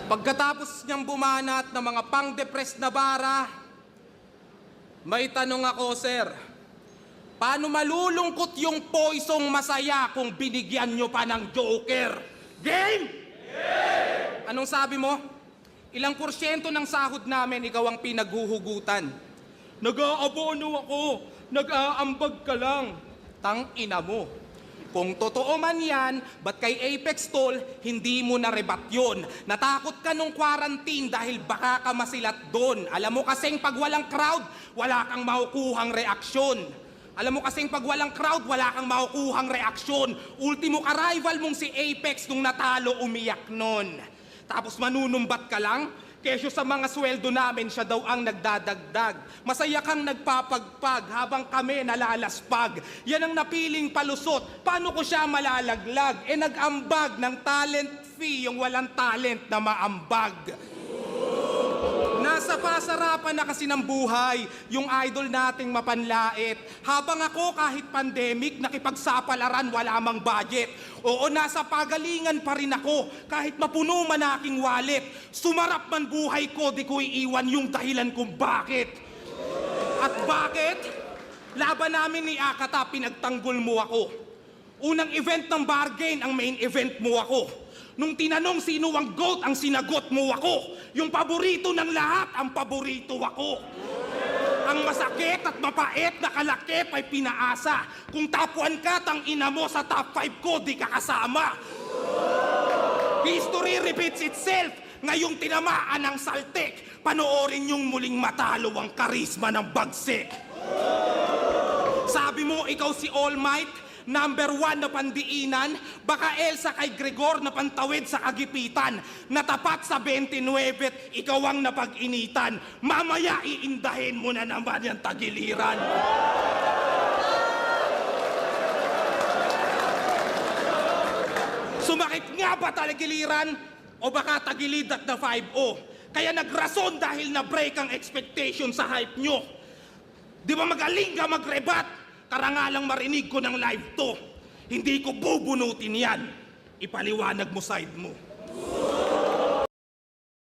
Pagkatapos niyang bumanat ng mga pang-depressed na bara, may tanong ako, sir. Paano malulungkot yung poisong masaya kung binigyan nyo pa ng Joker? Game? Yeah! Anong sabi mo? Ilang porsyento ng sahod namin ikaw ang pinaghuhugutan? Nag-aabono ako. Nag-aambag ka lang. Tang ina mo. Kung totoo man yan, ba't kay Apex Tol, hindi mo narebat yun? Natakot ka nung quarantine dahil baka ka masilat doon. Alam mo kasing pag walang crowd, wala kang makukuhang reaksyon. Alam mo kasing pag walang crowd, wala kang makukuhang reaksyon. Ultimo ka-rival mong si Apex nung natalo, umiyak nun. Tapos manunumbat ka lang? Kesyo sa mga sweldo namin, siya daw ang nagdadagdag. Masaya kang nagpapagpag habang kami nalalaspag. Yan ang napiling palusot. Paano ko siya malalaglag? Nag-ambag ng talent fee yung walang talent na maambag. Nasa pasarapan na kasi ng buhay, yung idol nating mapanlait. Habang ako kahit pandemic, nakipagsapalaran, wala mang budget. Oo, nasa pagalingan pa rin ako, kahit mapuno man aking wallet. Sumarap man buhay ko, di ko iiwan yung dahilan kung bakit. At bakit? Laban namin ni Akata, pinagtanggol mo ako. Unang event ng bargain, ang main event mo ako. Nung tinanong sino ang GOAT, ang sinagot mo ako. Yung paborito ng lahat, ang paborito ako. Ang masakit at mapait na kalakip ay pinaasa. Kung top 1 ka, tang ina mo sa top 5 ko, di ka kasama. History repeats itself. Ngayong tinamaan ng saltik, panoorin yung muling matalo ang karisma ng bagsik. Sabi mo, ikaw si All Might, number 1 na pandiinan, baka Elsa kay Gregor na pantawid sa kagipitan, natapat sa 29, ikaw ang napag-initan, mamaya iindahin mo na naman yung tagiliran. Sumakit nga ba tagiliran? O baka tagilid at na 5-0? Kaya nagrason dahil na-break ang expectation sa hype nyo. Di ba magaling ka mag-rebat? Karangalang marinig ko ng live to. Hindi ko bubunutin yan. Ipaliwanag mo side mo.